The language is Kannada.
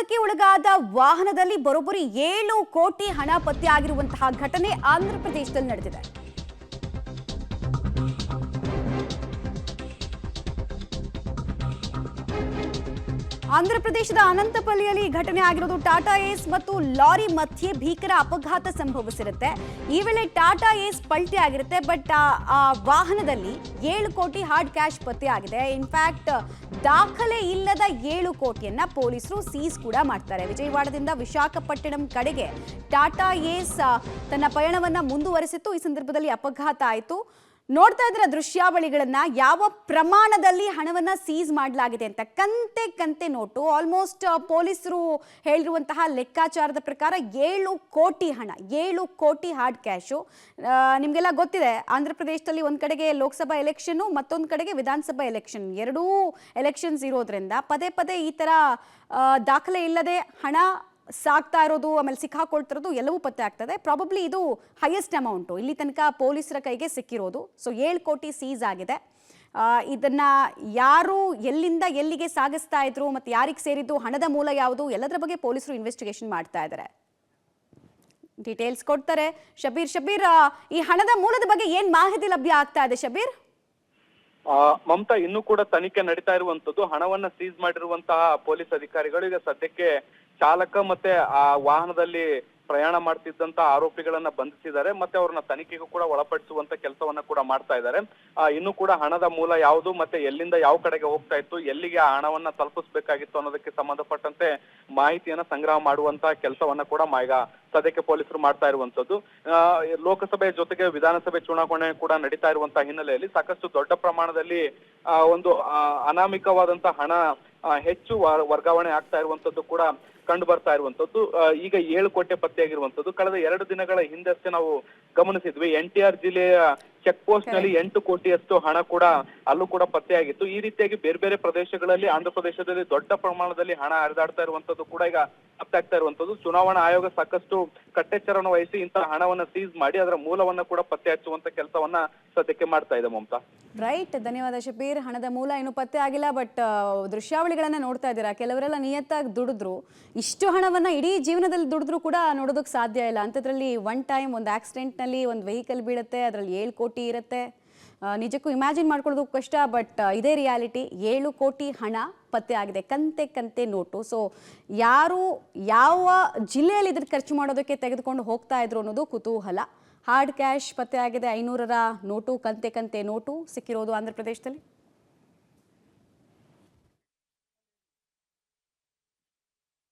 ಕಳ್ಳತನಕ್ಕೆ ಒಳಗಾದ ವಾಹನದಲ್ಲಿ ಬರೋಬ್ಬರಿ 7 ಕೋಟಿ ಹಣ ಪತ್ತೆಯಾಗಿರುವಂತಹ ಘಟನೆ ಆಂಧ್ರ ಪ್ರದೇಶದಲ್ಲಿ ನಡೆದಿದೆ. ಆಂಧ್ರ ಪ್ರದೇಶದ ಅನಂತಪಲ್ಲಿಯಲ್ಲಿ ಘಟನೆ ಆಗಿರೋದು. ಟಾಟಾ ಏಸ್ ಮತ್ತು ಲಾರಿ ಮಧ್ಯೆ ಭೀಕರ ಅಪಘಾತ ಸಂಭವಿಸಿರುತ್ತೆ. ಈ ವೇಳೆ ಟಾಟಾ ಏಸ್ ಪಲ್ಟಿ ಆಗಿರುತ್ತೆ, ಬಟ್ ಆ ವಾಹನದಲ್ಲಿ 7 ಕೋಟಿ ಹಾರ್ಡ್ ಕ್ಯಾಶ್ ಪತ್ತೆಯಾಗಿದೆ. ಇನ್ಫ್ಯಾಕ್ಟ್ ದಾಖಲೆ ಇಲ್ಲದ 7 ಕೋಟಿಯನ್ನ ಪೊಲೀಸರು ಸೀಸ್ ಕೂಡ ಮಾಡ್ತಾರೆ. ವಿಜಯವಾಡದಿಂದ ವಿಶಾಖಪಟ್ಟಣಂ ಕಡೆಗೆ ಟಾಟಾ ಏಸ್ ತನ್ನ ಪಯಣವನ್ನ ಮುಂದುವರೆಸಿತ್ತು. ಈ ಸಂದರ್ಭದಲ್ಲಿ ಅಪಘಾತ ಆಯಿತು. ನೋಡ್ತಾ ಇದ್ರೆ ದೃಶ್ಯಾವಳಿಗಳನ್ನ, ಯಾವ ಪ್ರಮಾಣದಲ್ಲಿ ಹಣವನ್ನ ಸೀಸ್ ಮಾಡಲಾಗಿದೆ ಅಂತ. ಕಂತೆ ನೋಟು, ಆಲ್ಮೋಸ್ಟ್ ಪೊಲೀಸರು ಹೇಳಿರುವಂತಹ ಲೆಕ್ಕಾಚಾರದ ಪ್ರಕಾರ 7 ಕೋಟಿ ಹಣ, 7 ಕೋಟಿ ಹಾರ್ಡ್ ಕ್ಯಾಶು. ನಿಮಗೆಲ್ಲ ಗೊತ್ತಿದೆ, ಆಂಧ್ರ ಪ್ರದೇಶದಲ್ಲಿ ಒಂದ್ ಕಡೆಗೆ ಲೋಕಸಭಾ ಎಲೆಕ್ಷನ್, ಮತ್ತೊಂದು ಕಡೆಗೆ ವಿಧಾನಸಭಾ ಎಲೆಕ್ಷನ್, ಎರಡೂ ಎಲೆಕ್ಷನ್ಸ್ ಇರೋದ್ರಿಂದ ಪದೇ ಪದೇ ಈ ತರ ದಾಖಲೆ ಇಲ್ಲದೆ ಹಣ ಸಾಕ್ತಾ ಇರೋದು, ಆಮೇಲೆ ಸಿಕ್ಕಾಕೊಳ್ತಿರೋದು ಎಲ್ಲವೂ ಪತ್ತೆ ಆಗ್ತದೆ. ಪ್ರಾಬಬ್ಲಿ ಇದು ಹೈಯೆಸ್ಟ್ ಅಮೌಂಟು ಇಲ್ಲಿ ತನಕ ಪೊಲೀಸರ ಕೈಗೆ ಸಿಕ್ಕಿರೋದು. ಸೊ 7 ಕೋಟಿ ಸೀಸ್ ಆಗಿದೆ. ಇದನ್ನ ಯಾರು ಎಲ್ಲಿಂದ ಎಲ್ಲಿಗೆ ಸಾಗಿಸ್ತಾ ಇದ್ರು, ಮತ್ತೆ ಯಾರಿಗೆ ಸೇರಿದ್ದು, ಹಣದ ಮೂಲ ಯಾವುದು, ಎಲ್ಲದರ ಬಗ್ಗೆ ಪೊಲೀಸರು ಇನ್ವೆಸ್ಟಿಗೇಷನ್ ಮಾಡ್ತಾ ಇದ್ದಾರೆ. ಡೀಟೇಲ್ಸ್ ಕೊಡ್ತಾರೆ ಶಬೀರ್. ಈ ಹಣದ ಮೂಲದ ಬಗ್ಗೆ ಏನ್ ಮಾಹಿತಿ ಲಭ್ಯ ಆಗ್ತಾ ಇದೆ ಶಬೀರ್? ಮಮತಾ, ಇನ್ನೂ ಕೂಡ ತನಿಖೆ ನಡೀತಾ ಇರುವಂತದ್ದು. ಹಣವನ್ನ ಸೀಸ್ ಮಾಡಿರುವಂತಹ ಪೊಲೀಸ್ ಅಧಿಕಾರಿಗಳು ಈಗ ಸದ್ಯಕ್ಕೆ ಚಾಲಕ ಮತ್ತೆ ಆ ವಾಹನದಲ್ಲಿ ಪ್ರಯಾಣ ಮಾಡ್ತಿದ್ದಂತ ಆರೋಪಿಗಳನ್ನ ಬಂಧಿಸಿದ್ದಾರೆ, ಮತ್ತೆ ಅವ್ರನ್ನ ತನಿಖೆಗೂ ಕೂಡ ಒಳಪಡಿಸುವಂತ ಕೆಲಸವನ್ನ ಕೂಡ ಮಾಡ್ತಾ ಇದ್ದಾರೆ. ಇನ್ನು ಕೂಡ ಹಣದ ಮೂಲ ಯಾವುದು, ಮತ್ತೆ ಎಲ್ಲಿಂದ ಯಾವ ಕಡೆಗೆ ಹೋಗ್ತಾ ಇತ್ತು, ಎಲ್ಲಿಗೆ ಆ ಹಣವನ್ನ ತಲುಪಿಸಬೇಕಾಗಿತ್ತು ಅನ್ನೋದಕ್ಕೆ ಸಂಬಂಧಪಟ್ಟಂತೆ ಮಾಹಿತಿಯನ್ನ ಸಂಗ್ರಹ ಮಾಡುವಂತ ಕೆಲಸವನ್ನ ಕೂಡ ಈಗ ಸದ್ಯಕ್ಕೆ ಪೊಲೀಸರು ಮಾಡ್ತಾ ಇರುವಂತದ್ದು. ಲೋಕಸಭೆ ಜೊತೆಗೆ ವಿಧಾನಸಭೆ ಚುನಾವಣೆ ಕೂಡ ನಡೀತಾ ಇರುವಂತಹ ಹಿನ್ನೆಲೆಯಲ್ಲಿ ಸಾಕಷ್ಟು ದೊಡ್ಡ ಪ್ರಮಾಣದಲ್ಲಿ ಒಂದು ಅನಾಮಿಕವಾದಂತಹ ಹಣ ಹೆಚ್ಚು ವರ್ಗಾವಣೆ ಆಗ್ತಾ ಇರುವಂತದ್ದು ಕೂಡ ಕಂಡು ಬರ್ತಾ ಇರುವಂತದ್ದು. ಈಗ 7 ಕೋಟಿ ಪತ್ತೆಯಾಗಿರುವಂತದ್ದು. ಕಳೆದ 2 ದಿನಗಳ ಹಿಂದಷ್ಟೇ ನಾವು ಗಮನಿಸಿದ್ವಿ, NTR ಜಿಲ್ಲೆಯ ಚೆಕ್ ಪೋಸ್ಟ್ ನಲ್ಲಿ 8 ಕೋಟಿಯಷ್ಟು ಹಣ ಕೂಡ ಅಲ್ಲೂ ಕೂಡ ಪತ್ತೆಯಾಗಿತ್ತು. ಈ ರೀತಿಯಾಗಿ ಬೇರೆ ಬೇರೆ ಪ್ರದೇಶಗಳಲ್ಲಿ, ಆಂಧ್ರ ಪ್ರದೇಶದಲ್ಲಿ ದೊಡ್ಡ ಪ್ರಮಾಣದಲ್ಲಿ ಹಣ ಹರಿದಾಡ್ತಾ ಇರುವಂತದ್ದು ಕೂಡ ಈಗ ಪತ್ತೆ ಆಗ್ತಾ ಇರುವಂತದ್ದು. ಚುನಾವಣಾ ಆಯೋಗ ಸಾಕಷ್ಟು ಕಟ್ಟೆಚ್ಚರವನ್ನು ವಹಿಸಿ ಇಂತಹ ಹಣವನ್ನ ಸೀಸ್ ಮಾಡಿ ಅದರ ಮೂಲವನ್ನ ಕೂಡ ಪತ್ತೆ ಹಚ್ಚುವಂತ ಕೆಲಸವನ್ನ ಸದ್ಯಕ್ಕೆ ಮಾಡ್ತಾ ಇದೆ ಮಮತಾ. ರೈಟ್, ಧನ್ಯವಾದ ಶಬೀರ್. ಹಣದ ಮೂಲ ಏನು ಪತ್ತೆ ಆಗಿಲ್ಲ, ಬಟ್ ದೃಶ್ಯಾವಳಿಗಳನ್ನ ನೋಡ್ತಾ ಇದ್ದೀರಾ. ಕೆಲವರೆಲ್ಲ ನಿಯತ್ತಾಗಿ ದುಡಿದ್ರು, ಇಷ್ಟು ಹಣವನ್ನ ಇಡೀ ಜೀವನದಲ್ಲಿ ದುಡಿದ್ರು ಕೂಡ ನೋಡೋದಕ್ಕೆ ಸಾಧ್ಯ ಇಲ್ಲ. ಅಂಥದ್ರಲ್ಲಿ ಒನ್ ಟೈಮ್ ಒಂದು ಆಕ್ಸಿಡೆಂಟ್ನಲ್ಲಿ ಒಂದು ವೆಹಿಕಲ್ ಬೀಳುತ್ತೆ, ಅದರಲ್ಲಿ 7 ಕೋಟಿ ಇರುತ್ತೆ. ನಿಜಕ್ಕೂ ಇಮ್ಯಾಜಿನ್ ಮಾಡ್ಕೊಳ್ಳೋದಕ್ಕೂ ಕಷ್ಟ, ಬಟ್ ಇದೇ ರಿಯಾಲಿಟಿ. 7 ಕೋಟಿ ಹಣ ಪತ್ತೆ ಆಗಿದೆ, ಕಂತೆ ನೋಟು. ಸೊ ಯಾರು ಯಾವ ಜಿಲ್ಲೆಯಲ್ಲಿ ಇದನ್ನು ಖರ್ಚು ಮಾಡೋದಕ್ಕೆ ತೆಗೆದುಕೊಂಡು ಹೋಗ್ತಾ ಇದ್ರು ಅನ್ನೋದು ಕುತೂಹಲ. ಹಾರ್ಡ್ ಕ್ಯಾಶ್ ಪತ್ತೆ ಆಗಿದೆ, 500ರ ನೋಟು, ಕಂತೆ ನೋಟು ಸಿಕ್ಕಿರೋದು ಆಂಧ್ರ ಪ್ರದೇಶದಲ್ಲಿ.